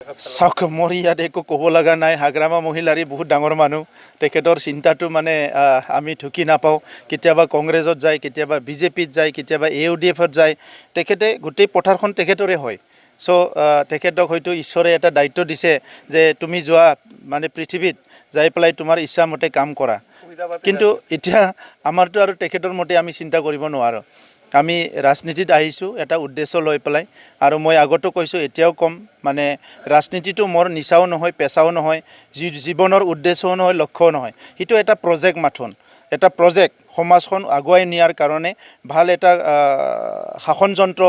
চাওক মোৰ ইয়াত একো ক'ব লগা নাই। হাগ্ৰামা মহিলাৰী বহুত ডাঙৰ মানুহ, তেখেতৰ চিন্তাটো মানে আমি ঢুকি নাপাওঁ। কেতিয়াবা কংগ্ৰেছত যায়, কেতিয়াবা বিজেপিত যায়, কেতিয়াবা AUDFত যায়। তেখেতে গোটেই পথাৰখন তেখেতৰে হয়। চ' তেখেতক হয়তো ঈশ্বৰে এটা দায়িত্ব দিছে যে তুমি যোৱা মানে পৃথিৱীত যাই পেলাই তোমাৰ ইচ্ছামতে কাম কৰা। কিন্তু এতিয়া আমাৰতো আৰু তেখেতৰ মতে আমি চিন্তা কৰিব নোৱাৰোঁ। আমি ৰাজনীতিত আহিছোঁ এটা উদ্দেশ্য লৈ পেলাই, আৰু মই আগতো কৈছোঁ এতিয়াও ক'ম, মানে ৰাজনীতিটো মোৰ নিচাও নহয়, পেচাও নহয়, জীৱনৰ উদ্দেশ্যও নহয়, লক্ষ্যও নহয়। সেইটো এটা প্ৰজেক্ট মাথোন, এটা প্ৰজেক্ট সমাজখন আগুৱাই নিয়াৰ কাৰণে, ভাল এটা শাসনযন্ত্ৰ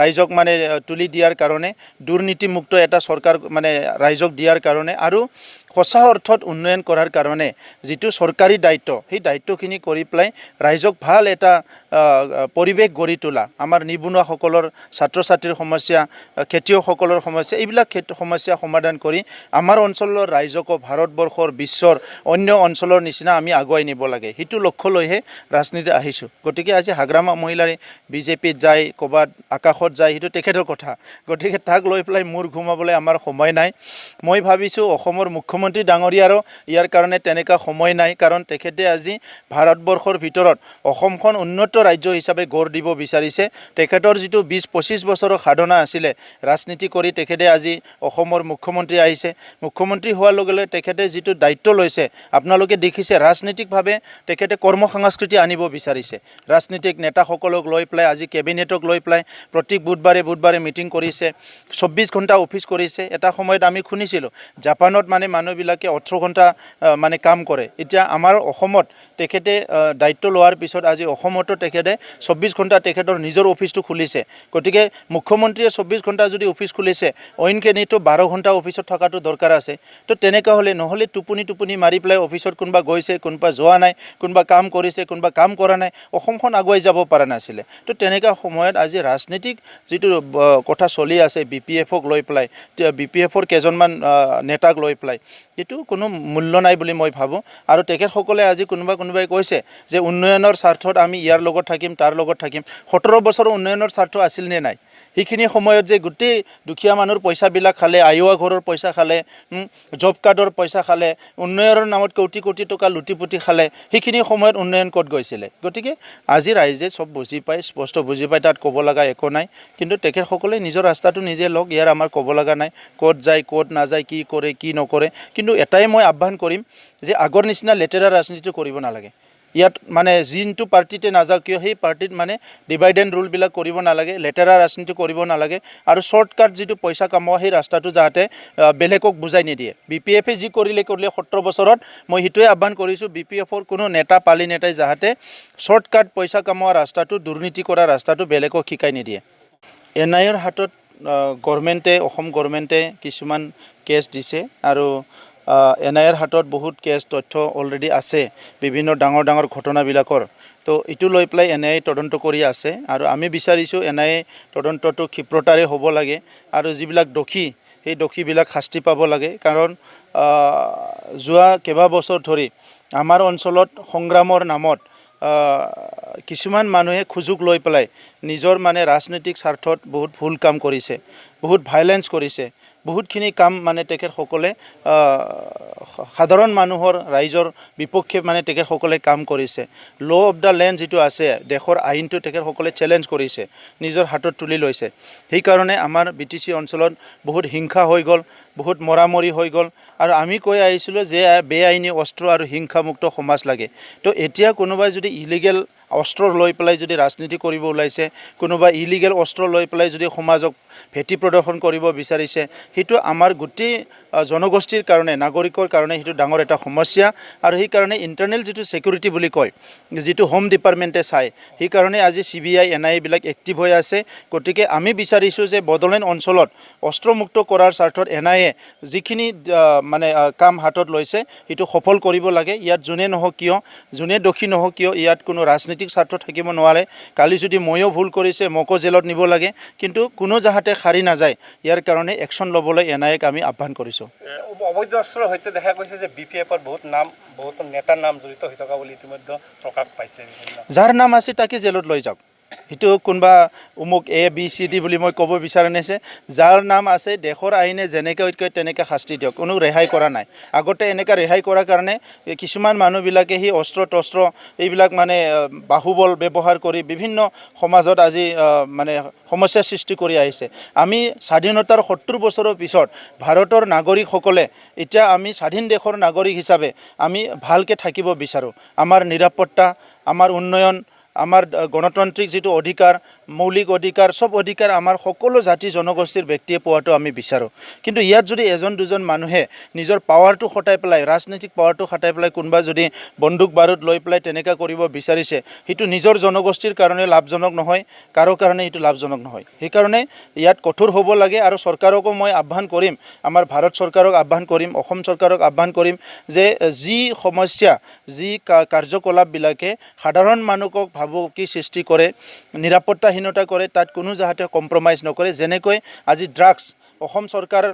ৰাইজক মানে তুলি দিয়াৰ কাৰণে, দুৰ্নীতিমুক্ত এটা চৰকাৰ মানে ৰাইজক দিয়াৰ কাৰণে, আৰু সঁচা অৰ্থত উন্নয়ন কৰাৰ কাৰণে যিটো চৰকাৰী দায়িত্ব, সেই দায়িত্বখিনি কৰি পেলাই ৰাইজক ভাল এটা পৰিৱেশ গঢ়ি তোলা। আমাৰ নিবনুৱাসকলৰ, ছাত্ৰ ছাত্ৰীৰ সমস্যা, খেতিয়কসকলৰ সমস্যা, এইবিলাক সমস্যা সমাধান কৰি আমাৰ অঞ্চলৰ ৰাইজকো ভাৰতবৰ্ষৰ, বিশ্বৰ অন্য অঞ্চলৰ নিচিনা আমি আগুৱাই নিব লাগে। সেইটো লক্ষ্য লৈহে ৰাজনীতি আহিছোঁ। গতিকে আজি হাগ্ৰামা মহিলাৰী বিজেপিত যায়, ক'ৰবাত আকাশত যায়, সেইটো তেখেতৰ কথা। গতিকে তাক লৈ পেলাই মূৰ ঘুমাবলৈ আমাৰ সময় নাই। মই ভাবিছোঁ অসমৰ মুখ্যমন্ত্ৰী ডাঙৰীয়াৰো ইয়াৰ কাৰণে তেনেকুৱা সময় নাই, কাৰণ তেখেতে আজি ভাৰতবৰ্ষৰ ভিতৰত অসমখন উন্নত ৰাজ্য হিচাপে গঢ় দিব বিচাৰিছে। তেখেতৰ যিটো 20-25 বছৰৰ সাধনা আছিলে ৰাজনীতি কৰি, তেখেতে আজি অসমৰ মুখ্যমন্ত্ৰী আহিছে। মুখ্যমন্ত্ৰী হোৱাৰ লগে লগে তেখেতে যিটো দায়িত্ব লৈছে, আপোনালোকে দেখিছে ৰাজনীতিকভাৱে তেখেতে কৰ্ম সংস্কৃতি আনিব বিচাৰিছে। ৰাজনীতিক নেতাসকলক লৈ পেলাই, আজি কেবিনেটক লৈ পেলাই প্ৰতি বুধবাৰে মিটিং কৰিছে, 24 ঘণ্টা অফিচ কৰিছে। এটা সময়ত আমি শুনিছিলোঁ জাপানত মানে মানুহবিলাকে 18 ঘণ্টা মানে কাম কৰে। এতিয়া আমাৰ অসমত তেখেতে দায়িত্ব লোৱাৰ পিছত আজি অসমতো তেখেতে 24 ঘণ্টা তেখেতৰ নিজৰ অফিচটো খুলিছে। গতিকে মুখ্যমন্ত্ৰীয়ে 24 ঘণ্টা যদি অফিচ খুলিছে, অইনখিনিতো 12 ঘণ্টা অফিচত থকাটো দৰকাৰ আছে। তো তেনেকুৱা নহ'লে টোপনি মাৰি পেলাই অফিচত কোনোবা গৈছে, কোনোবা যোৱা নাই, কোনোবা কাম কৰিছে, কোনোবা কাম কৰা নাই, অসমখন আগুৱাই যাব পৰা নাছিলে। তো তেনেকুৱা সময়ত আজি ৰাজনীতিক যিটো কথা চলি আছে BPFক লৈ পেলাই, BPFৰ কেইজনমান নেতাক লৈ পেলাই, এইটো কোনো মূল্য নাই বুলি মই ভাবোঁ। আৰু তেখেতসকলে আজি কোনোবাই কৈছে যে উন্নয়নৰ স্বাৰ্থত আমি ইয়াৰ লগত থাকিম, তাৰ লগত থাকিম। 17 বছৰৰ উন্নয়নৰ স্বাৰ্থ আছিল নে নাই? সেইখিনি সময়ত যে গোটেই দুখীয়া মানুহৰ পইচাবিলাক খালে, আয়োৱা ঘৰৰ পইচা খালে, জব কাৰ্ডৰ পইচা খালে, উন্নয়নৰ নামত কোটি টকা লুটি-পুটি খালে, সেইখিনি সময়ত উন্নয়ন ক'ত গৈছিলে? গতিকে আজি ৰাইজে চব বুজি পায়, স্পষ্ট বুজি পায়, তাত ক'ব লগা একো নাই। কিন্তু তেখেতসকলে নিজৰ ৰাস্তাটো নিজে লওক, ইয়াৰ আমাৰ ক'ব লগা নাই। ক'ত যায়, ক'ত নাযায়, কি কৰে, কি নকৰে। কিন্তু এটাই মই আহ্বান কৰিম যে আগৰ নিচিনা লেতেৰা ৰাজনীতি কৰিব নালাগে। ইয়াত মানে যোনটো পাৰ্টিতে নাযাওক কিয়, সেই পাৰ্টিত মানে ডিভাইড এণ্ড ৰুলবিলাক কৰিব নালাগে, লেতেৰা ৰাজনীতি কৰিব নালাগে। আৰু শ্বৰ্টকাট যিটো পইচা কামোৱা, সেই ৰাস্তাটো যাতে বেলেগক বুজাই নিদিয়ে। BPFে যি কৰিলে 17 বছৰত, মই সেইটোৱে আহ্বান কৰিছোঁ, BPFৰ কোনো পালি নেতাই যাতে শ্বৰ্টকাট পইচা কামোৱা ৰাস্তাটো, দুৰ্নীতি কৰা ৰাস্তাটো বেলেগক শিকাই নিদিয়ে। NIAৰ হাতত গভৰ্ণমেণ্টে, অসম গভৰ্ণমেণ্টে কিছুমান কেছ দিছে, আৰু NIAৰ হাতত বহুত কেছ তথ্য অলৰেডি আছে বিভিন্ন ডাঙৰ ঘটনাবিলাকৰ। তো এইটো লৈ পেলাই NIA তদন্ত কৰি আছে, আৰু আমি বিচাৰিছোঁ NIA তদন্তটো ক্ষিপ্ৰতাৰে হ'ব লাগে, আৰু যিবিলাক দোষী, সেই দোষীবিলাক শাস্তি পাব লাগে। কাৰণ যোৱা কেইবাবছৰ ধৰি আমাৰ অঞ্চলত সংগ্ৰামৰ নামত কিছুমান মানুহে সুযোগ লৈ পেলাই নিজৰ মানে ৰাজনৈতিক স্বাৰ্থত বহুত ভুল কাম কৰিছে, বহুত ভাইলেঞ্চ কৰিছে, বহুতখিনি কাম মানে তেখেতসকলে সাধাৰণ মানুহৰ, ৰাইজৰ বিপক্ষে মানে তেখেতসকলে কাম কৰিছে। ল' অফ দ্য লেণ্ড যিটো আছে, দেশৰ আইনটো তেখেতসকলে চেলেঞ্জ কৰিছে, নিজৰ হাতত তুলি লৈছে। সেইকাৰণে আমাৰ BTC অঞ্চলত বহুত হিংসা হৈ গ'ল, বহুত মৰামৰি হৈ গ'ল। আৰু আমি কৈ আহিছিলোঁ যে বেআইনী অস্ত্ৰ আৰু হিংসামুক্ত সমাজ লাগে। তো এতিয়া কোনোবাই যদি ইলিগেল অস্ত্ৰ লৈ পেলাই যদি ৰাজনীতি কৰিব ওলাইছে, কোনোবা ইলিগেল অস্ত্ৰ লৈ পেলাই যদি সমাজক ভেটি প্ৰদৰ্শন কৰিব বিচাৰিছে, সেইটো আমাৰ গোটেই জনগোষ্ঠীৰ কাৰণে, নাগৰিকৰ কাৰণে সেইটো ডাঙৰ এটা সমস্যা। আৰু সেইকাৰণে ইণ্টাৰনেল যিটো ছিকিউৰিটি বুলি কয়, যিটো হোম ডিপাৰ্টমেণ্টে চায়, সেইকাৰণে আজি CBI NIAবিলাক এক্টিভ হৈ আছে। গতিকে আমি বিচাৰিছোঁ যে বড়োলেণ্ড অঞ্চলত অস্ত্ৰমুক্ত কৰাৰ স্বাৰ্থত NIA যিখিনি মানে কাম হাতত লৈছে, সেইটো সফল কৰিব লাগে। ইয়াত যোনে নহওক কিয়, যোনে দোষী নহওক কিয়, ইয়াত কোনো ৰাজনীতিক স্বাৰ্থ থাকিব নোৱাৰে। কালি যদি ময়ো ভুল কৰিছে, মোকো জেলত নিব লাগে, কিন্তু কোনো যাহাতে সাৰি নাযায়, ইয়াৰ কাৰণে একশ্যন ল'বলৈ NIAক আমি আহ্বান কৰিছোঁ। অবৈধ অস্ত্ৰৰ সৈতে দেখা গৈছে যে BPFৰ বহুত নেতাৰ নাম জড়িত হৈ থকা বুলি ইতিমধ্যে প্ৰকাশ পাইছে। যাৰ নাম আছে তাকে জেলত লৈ যাওক। সেইটো কোনোবা অমুক ABCD বুলি মই ক'ব বিচৰা নাছে যাৰ নাম আছে দেশৰ আইনে যেনেকৈ কয় তেনেকৈ শাস্তি দিয়ক কোনো ৰেহাই কৰা নাই আগতে এনেকৈ ৰেহাই কৰাৰ কাৰণে কিছুমান মানুহবিলাকে সি অস্ত্ৰ তস্ত্ৰ এইবিলাক মানে বাহুবল ব্যৱহাৰ কৰি বিভিন্ন সমাজত আজি মানে সমস্যাৰ সৃষ্টি কৰি আহিছে আমি স্বাধীনতাৰ 70 বছৰৰ পিছত ভাৰতৰ নাগৰিকসকলে এতিয়া আমি স্বাধীন দেশৰ নাগৰিক হিচাপে আমি ভালকৈ থাকিব বিচাৰোঁ আমাৰ নিৰাপত্তা আমাৰ উন্নয়ন আমাৰ গণতান্ত্ৰিক যেটো অধিকাৰ মৌলিক অধিকাৰ সব অধিকাৰ আমাৰ সকলো জাতি জনগোষ্ঠীৰ ব্যক্তিয়ে পোৱাটো আমি বিচাৰোঁ কিন্তু ইয়াত যদি এজন দুজন মানুহে নিজৰ পাৱাৰটো খটাই পেলাই ৰাজনৈতিক পাৱাৰটো খটাই পেলাই কোনবা যদি বন্দুক বাৰুদ লৈ পেলাই তেনেকা কৰিব বিচাৰিছে হিটো নিজৰ জনগোষ্ঠীৰ কাৰণে লাভজনক নহয় কাৰো কাৰণে হিটো লাভজনক নহয় সেই কাৰণে ইয়াত কঠোৰ হ'ব লাগে আৰু চৰকাৰকো মই আহ্বান কৰিম আমাৰ ভাৰত চৰকাৰক আহ্বান কৰিম অসম চৰকাৰক আহ্বান কৰিম যে যি সমস্যা যি কাৰ্যকলাপ বিলাকে সাধাৰণ মানুহক ভাবুকি সৃষ্টি কৰে নিৰাপত্তাহীনতা কৰে তাত কোনো যাতে কম্প্ৰমাইজ নকৰে যেনেকৈ আজি ড্ৰাগছ অসম চৰকাৰ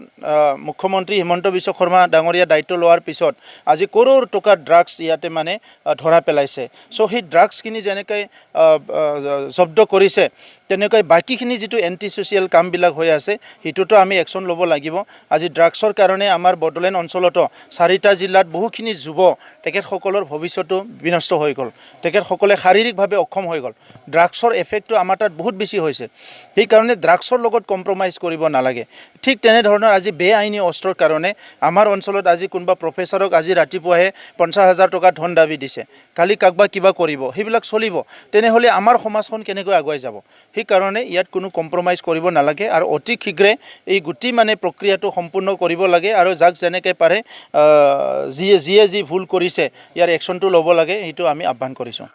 মুখ্যমন্ত্ৰী হিমন্ত বিশ্ব শৰ্মা ডাঙৰীয়া দায়িত্ব লোৱাৰ পিছত আজি কৰোৰ টকাৰ ড্ৰাগছ ইয়াতে মানে ধৰা পেলাইছে সো সেই ড্ৰাগছখিনি যেনেকৈ জব্দ কৰিছে তেনেকৈ বাকিখিনি যেটো এন্টি সোশিয়াল কামবিলাক হৈ আছে হিটোটো আমি একশন ল'ব লাগিব আজি ড্ৰাগছৰ কাৰণে আমাৰ বডলেণ্ড অঞ্চলতো 4টা জিলাত বহুখিনি যুৱ তেখেতসকলৰ ভৱিষ্যতো বিনষ্ট হৈ গ'ল তেখেতসকলে শাৰীৰিকভাৱে অক্ষম হৈ গ'ল ড্ৰাগছৰ এফেক্টটো আমাৰ তাত বহুত বেছি হৈছে সেই কাৰণে ড্ৰাগছৰ লগত কম্প্ৰমাইজ কৰিব নালাগে ঠিক তেনে ধৰণৰ আজি বেআইনী অস্ত্ৰৰ কাৰণে আমাৰ অঞ্চলত আজি কোনবা প্ৰফেসৰক আজি ৰাতিপুৱাহে 50,000 টকা ধন দাবী দিছে কালি কাকবা কিবা কৰিব সেইবিলাক চলিব তেনেহলে আমাৰ সমাজখন কেনেকৈ আগুৱাই যাব সেই কাৰণে ইয়াত কোনো কম্প্ৰমাইজ কৰিব নালাগে আৰু অতি শীঘ্ৰে এই গুটি মানে প্ৰক্ৰিয়াটো সম্পূৰ্ণ কৰিব লাগে আৰু যাক যেনেকৈ পাৰে যিয়ে যি ভুল কৰিছে ইয়াৰ একশনটো ল'ব লাগে সেইটো আমি আহ্বান কৰিছোঁ